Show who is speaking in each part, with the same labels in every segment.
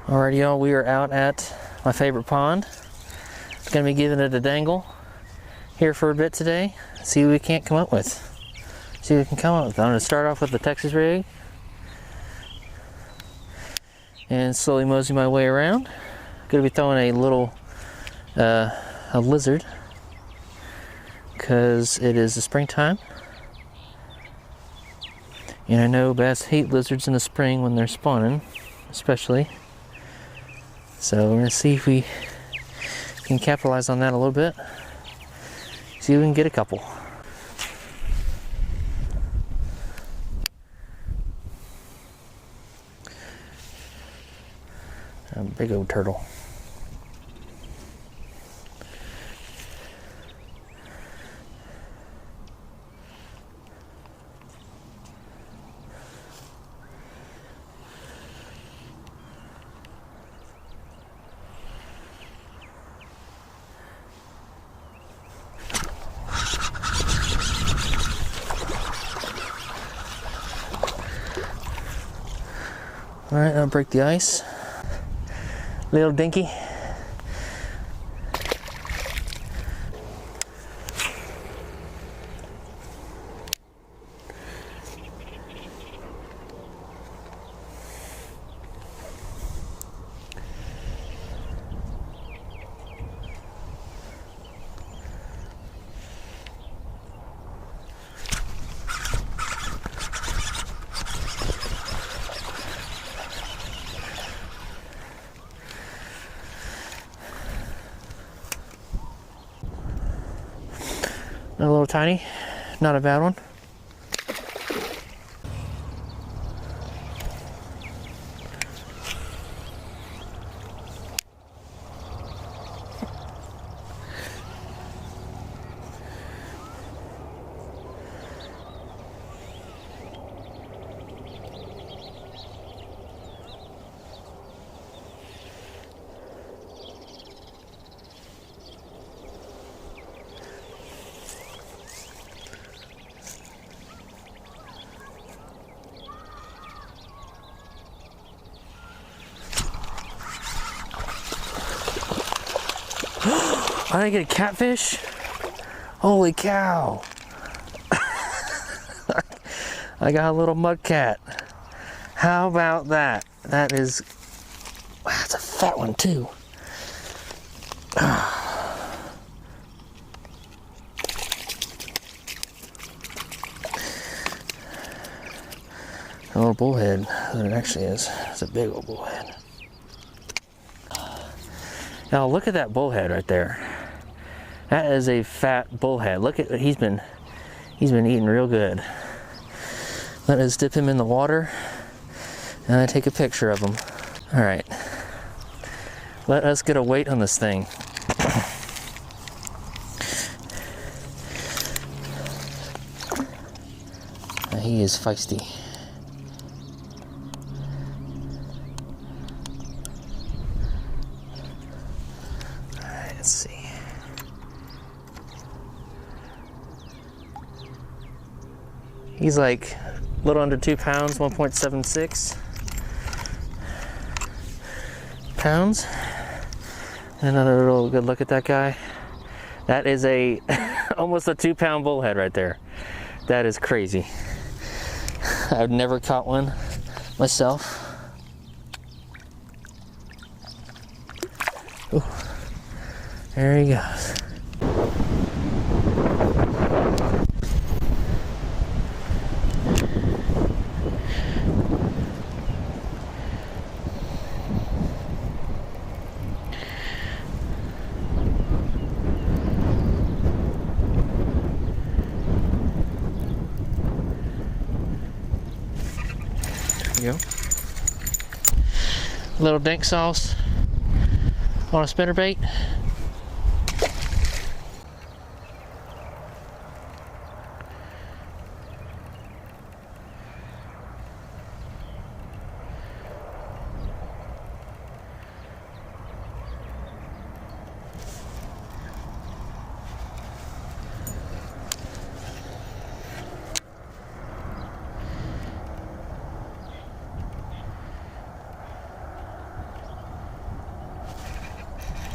Speaker 1: Alrighty, y'all, we are out at my favorite pond. Gonna be giving it a dangle here for a bit today. See what we can't come up with. See what we can come up with. I'm gonna start off with the Texas rig and slowly mosey my way around. Gonna be throwing a little a lizard because it is the springtime. And I know bass hate lizards in the spring when they're spawning, especially. So we're gonna see if we can capitalize on that a little bit. See if we can get a couple. A big old turtle. All right, I'll break the ice. Little dinky. A little tiny, not a bad one. I didn't get a catfish? Holy cow. I got a little mud cat. How about that? That is, wow, that's a fat one too. A little bullhead, that it actually is. It's a big old bullhead. Now look at that bullhead right there. That is a fat bullhead. Look at, he's been eating real good. Let us dip him in the water and I take a picture of him. All right, let us get a weight on this thing. He is feisty. All right, let's see. He's like a little under 2 pounds, 1.76 pounds. Another little good look at that guy. That is a almost a 2-pound bullhead right there. That is crazy. I've never caught one myself. Ooh, there he goes. Go. Little dink sauce on a spinnerbait.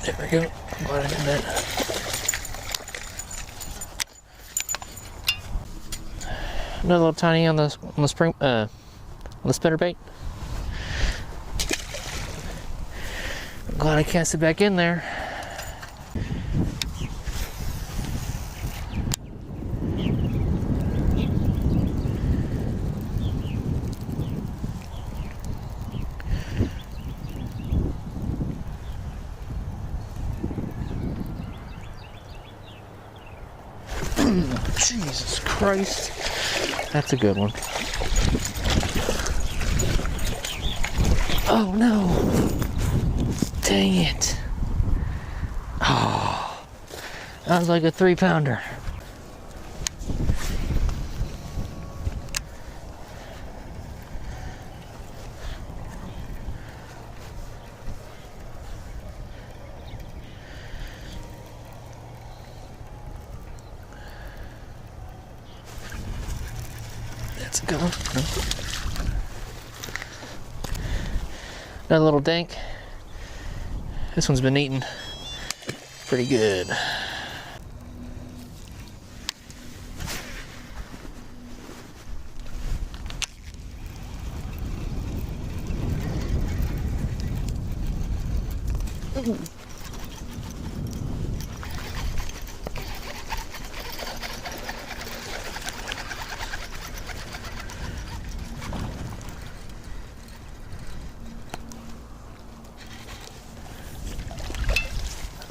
Speaker 1: There we go. I'm glad I did that. Another little tiny on the spring on the spinnerbait. I'm glad I cast it back in there. Jesus Christ. That's a good one. Oh no. Dang it. Oh. That was like a 3-pounder. That's a good one. Another little dank. This one's been eaten pretty good. Ooh.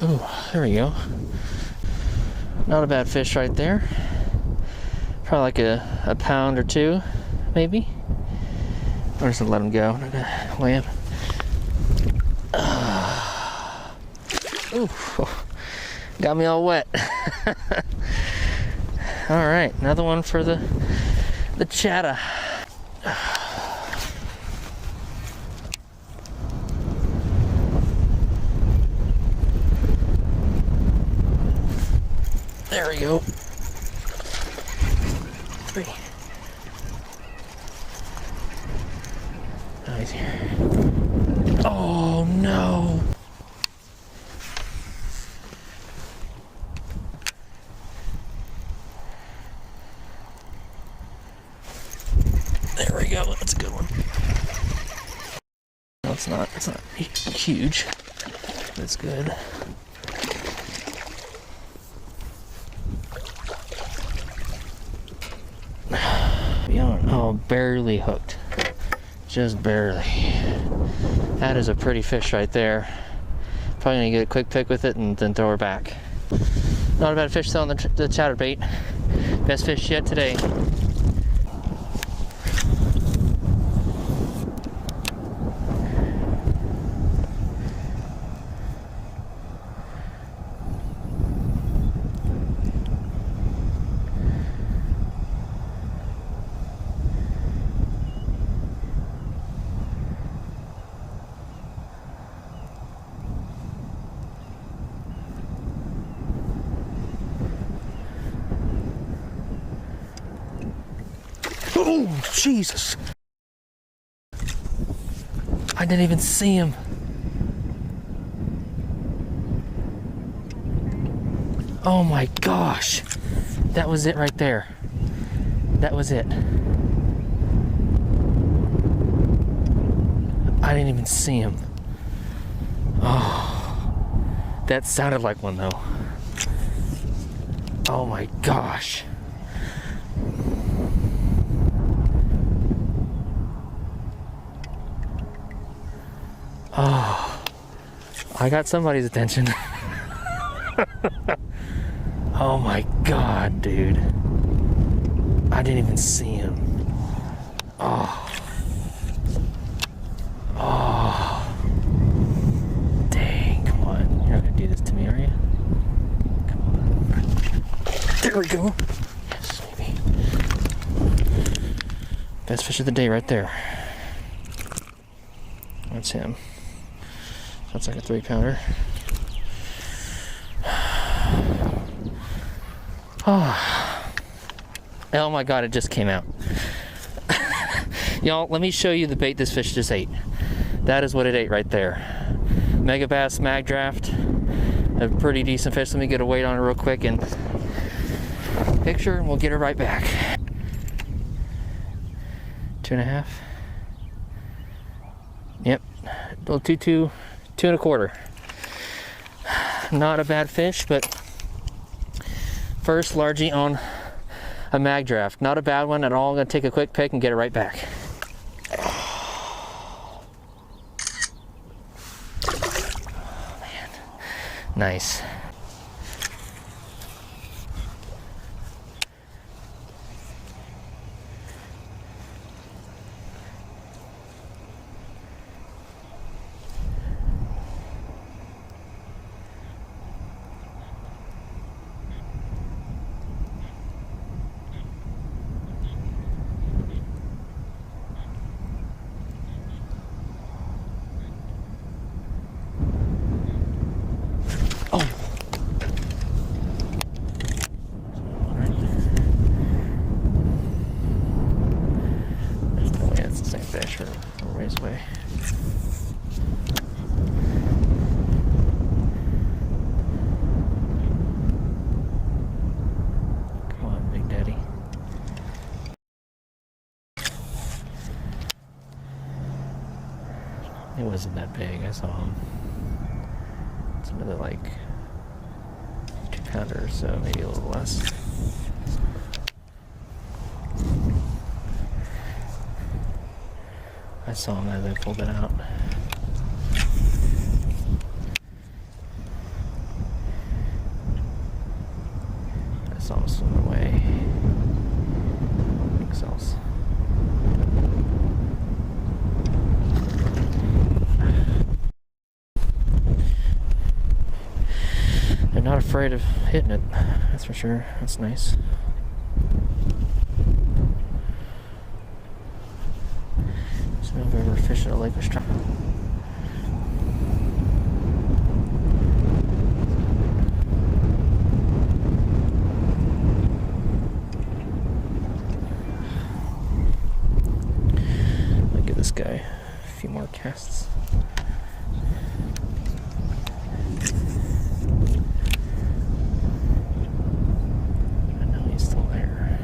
Speaker 1: Oh, there we go. Not a bad fish right there. Probably like a pound or two, maybe. I'm just gonna let him go. I'm gonna weigh him. Ooh, got me all wet. All right, another one for the chatter. There we go. 3. Oh, he's here. Oh no. There we go. That's a good one. No, it's not. It's not huge. But it's good. Oh, barely hooked. Just barely. That is a pretty fish right there. Probably gonna get a quick pick with it and then throw her back. Not a bad fish though on the chatterbait. Best fish yet today. Oh, Jesus. I didn't even see him. Oh my gosh. That was it right there. That was it. I didn't even see him. Oh, that sounded like one though. Oh my gosh. Oh, I got somebody's attention. Oh my God, dude. I didn't even see him. Oh. Oh. Dang, come on. You're not gonna do this to me, are you? Come on. There we go. Yes, baby. Best fish of the day right there. That's him. That's like a 3-pounder. Oh my God, it just came out. Y'all, let me show you the bait this fish just ate. That is what it ate right there. Megabass Magdraft. a pretty decent fish. Let me get a weight on it real quick and picture, and we'll get her right back. 2.5. Yep, little 2 1/4. Not a bad fish, but first largie on a Magdraft. Not a bad one at all. I'm gonna take a quick pick and get it right back. Oh, man, nice. Away. Come on, Big Daddy. It wasn't that big. I saw him. It's another like 2-pounder or so, maybe a little less. I saw him as I pulled it out. I saw him swim away. Anything else? They're not afraid of hitting it, that's for sure. That's nice. I've ever fished at a lake with strap. I'll give this guy a few more casts. I know he's still there.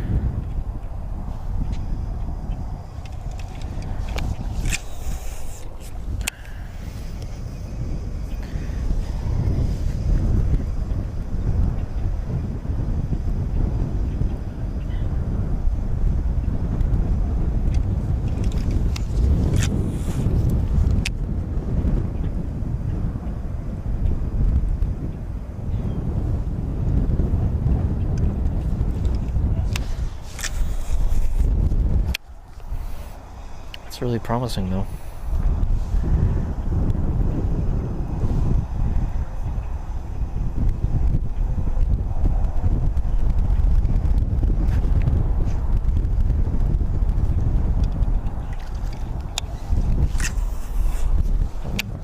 Speaker 1: It's really promising though.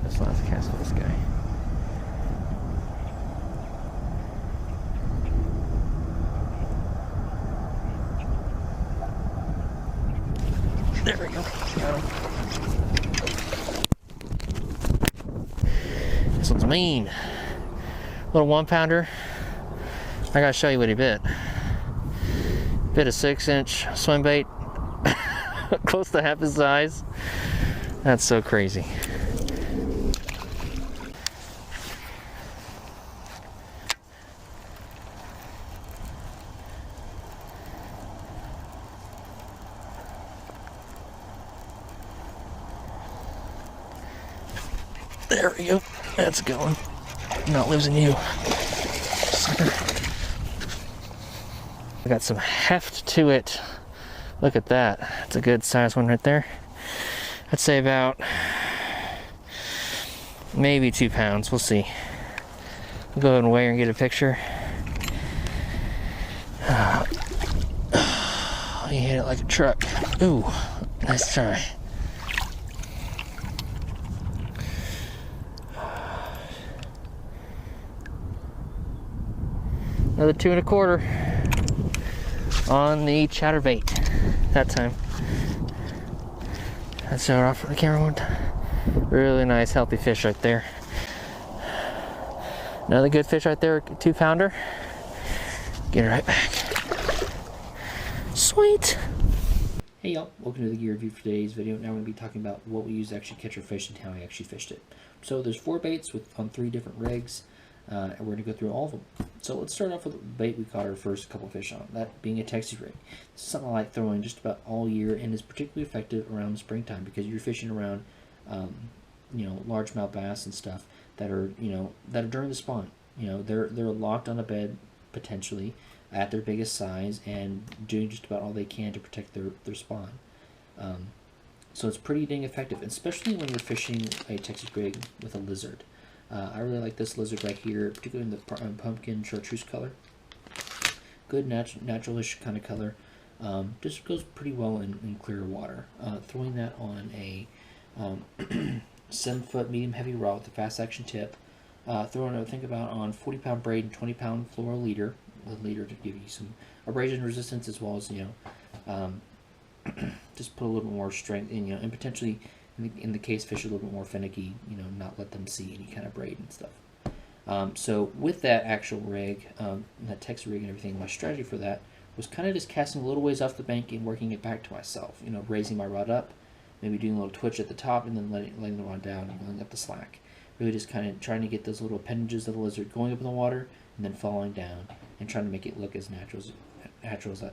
Speaker 1: This last cast with this guy. There we go. This one's mean. Little 1-pounder. I gotta show you what he bit. Bit a 6-inch swim bait. Close to half his size. That's so crazy. There we go. That's going. Not losing you, sucker. I got some heft to it. Look at that. That's a good size one right there. I'd say about maybe 2 pounds. We'll see. I'll go ahead and weigh her and get a picture. He hit it like a truck. Ooh, nice try. Another 2 1/4 on the chatterbait that time. Let's show it off for the camera one time. Really nice, healthy fish right there. Another good fish right there, 2-pounder. Get it right back. Sweet. Hey y'all, welcome to the gear review for today's video. Now we're going to be talking about what we use to actually catch our fish and how we actually fished it. So there's 4 baits on 3 different rigs, and we're going to go through all of them. So let's start off with the bait we caught our first couple of fish on, that being a Texas rig. This is something I like throwing just about all year and is particularly effective around the springtime because you're fishing around largemouth bass and stuff that are during the spawn. They're locked on a bed potentially at their biggest size and doing just about all they can to protect their spawn. So it's pretty dang effective, especially when you're fishing a Texas rig with a lizard. I really like this lizard right here, particularly in the pumpkin chartreuse color. Good naturalish kind of color. Just goes pretty well in clear water. Throwing that on a 7-foot medium heavy rod with a fast action tip. Throwing it, think about on 40-pound braid and 20-pound fluoro leader. A leader to give you some abrasion resistance as well as just put a little more strength in, and potentially in the case fish a little bit more finicky, not let them see any kind of braid and stuff. So with that actual rig, that Texas rig and everything, my strategy for that was kind of just casting a little ways off the bank and working it back to myself. Raising my rod up, maybe doing a little twitch at the top, and then letting the rod down and going up the slack. Really just kind of trying to get those little appendages of the lizard going up in the water and then falling down, and trying to make it look as natural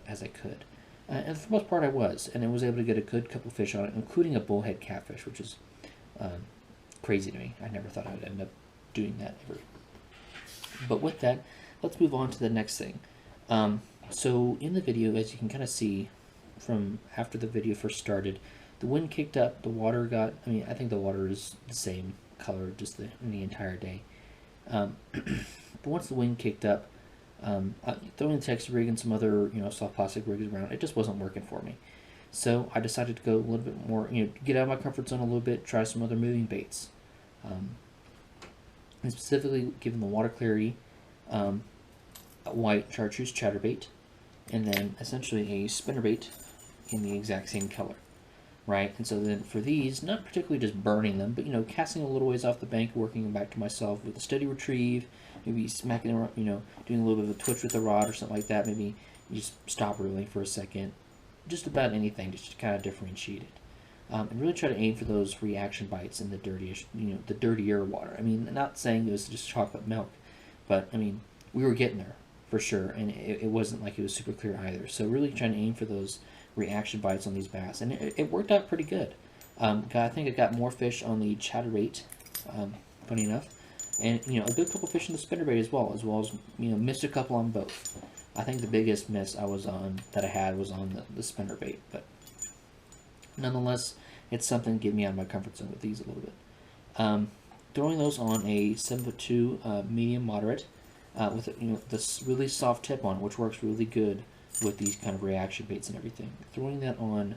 Speaker 1: as I could. And for the most part I was, and I was able to get a good couple fish on it, including a bullhead catfish, which is crazy to me. I never thought I would end up doing that ever. But with that, let's move on to the next thing. So in the video, as you can kind of see from after the video first started, the wind kicked up, the water got, I think the water is the same color just in the entire day. But once the wind kicked up, throwing the Texas rig and some other soft plastic rigs around, it just wasn't working for me. So I decided to go a little bit more, get out of my comfort zone a little bit, try some other moving baits. And specifically, given the water clarity, a white chartreuse chatterbait, and then essentially a spinnerbait in the exact same color. Right, and so then for these, not particularly just burning them, but casting a little ways off the bank, working them back to myself with a steady retrieve, maybe smacking them, doing a little bit of a twitch with the rod or something like that. Maybe you just stop reeling for a second, just about anything, just to kind of differentiate it, and really try to aim for those reaction bites in the dirtiest, the dirtier water. Not saying it was just chocolate milk, but we were getting there for sure, and it wasn't like it was super clear either. So really trying to aim for those reaction bites on these bass, and it worked out pretty good. I think I got more fish on the chatterbait, funny enough, and a good couple fish on the spinnerbait as well as missed a couple on both. I think the biggest miss that I had was on the spinnerbait, but nonetheless, it's something to get me out of my comfort zone with these a little bit. Throwing those on a 7'2" medium moderate with this really soft tip on, which works really good with these kind of reaction baits and everything. Throwing that on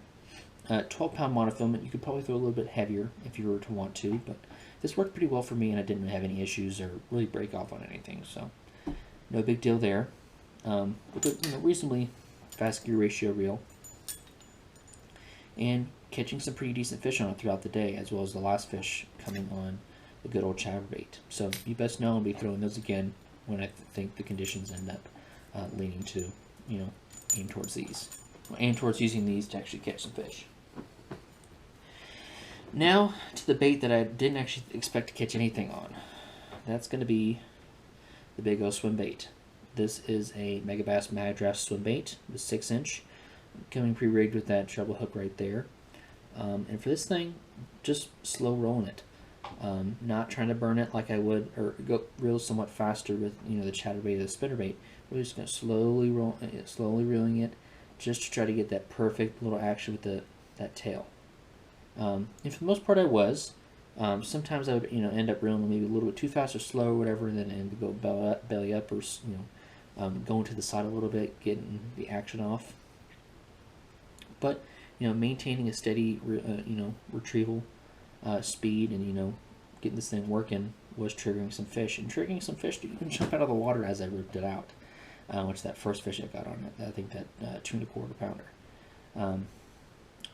Speaker 1: 12-pound monofilament. You could probably throw a little bit heavier if you were to want to, but this worked pretty well for me, and I didn't have any issues or really break off on anything, so no big deal there. With a reasonably fast gear ratio reel, and catching some pretty decent fish on it throughout the day, as well as the last fish coming on the good old chatterbait. So you best know I'll be throwing those again when I think the conditions end up leaning to aim towards using these to actually catch some fish. Now to the bait that I didn't actually expect to catch anything on. That's going to be the big old Swimbait. This is a Megabass Magdraft Swimbait, the 6-inch, coming pre-rigged with that treble hook right there. And for this thing, just slow rolling it. Not trying to burn it like I would, or go reel somewhat faster with the chatterbait or the spinnerbait. We're just going to slowly reeling it, just to try to get that perfect little action with that tail. And for the most part, I was. Sometimes I would end up reeling maybe a little bit too fast or slow or whatever, and then go belly up or going to the side a little bit, getting the action off. But maintaining a steady retrieval speed and getting this thing working was triggering some fish, and triggering some fish to even jump out of the water as I ripped it out. Which that first fish I got on it, I think that 2 1/4 pounder.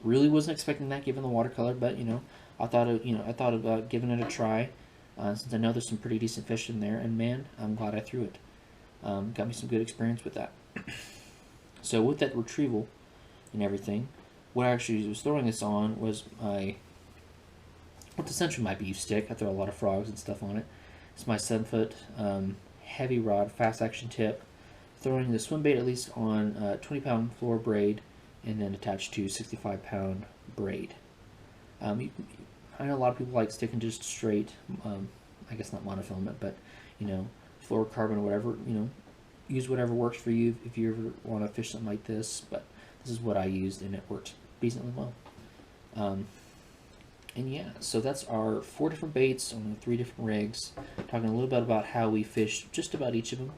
Speaker 1: Really wasn't expecting that given the watercolor, but I thought about giving it a try. since I know there's some pretty decent fish in there, and man, I'm glad I threw it. Got me some good experience with that. So with that retrieval and everything, what I actually was throwing this on was what essentially my beef stick. I throw a lot of frogs and stuff on it. It's my 7-foot heavy rod, fast action tip. Throwing the swim bait at least on 20-pound floor braid, and then attached to 65-pound braid. I know a lot of people like sticking just straight, I guess not monofilament, but fluorocarbon or whatever. Use whatever works for you if you ever want to fish something like this. But this is what I used, and it worked decently well. And yeah, so that's our 4 different baits on 3 different rigs. Talking a little bit about how we fished just about each of them,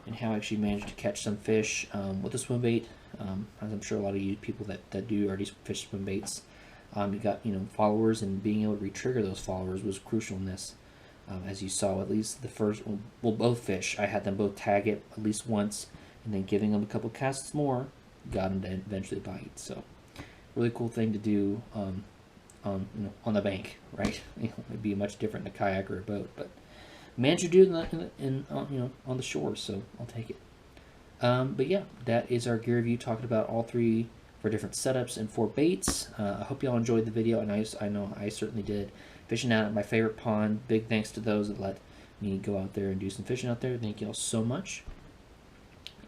Speaker 1: and how I actually managed to catch some fish with the swim bait. As I'm sure a lot of you people that do already fish swim baits, you got followers, and being able to retrigger those followers was crucial in this. As you saw, at least the first, well, both fish, I had them both tag it at least once, and then giving them a couple casts more, got them to eventually bite. So, really cool thing to do on the bank, right? It'd be much different in a kayak or a boat, but managed to do it on the shore, so I'll take it. But yeah, that is our gear review, talking about all 3 for different setups and 4 baits. I hope y'all enjoyed the video, and I know I certainly did. Fishing out at my favorite pond. Big thanks to those that let me go out there and do some fishing out there. Thank y'all so much.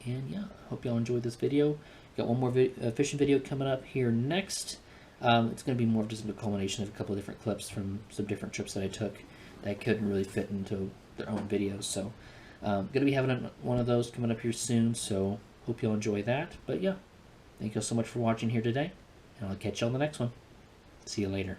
Speaker 1: And yeah, hope y'all enjoyed this video. Got one more fishing video coming up here next. It's going to be more of just a culmination of a couple of different clips from some different trips that I took that couldn't really fit into their own videos. So going to be having one of those coming up here soon, so hope you'll enjoy that. But yeah, thank you all so much for watching here today, and I'll catch you on the next one. See you later.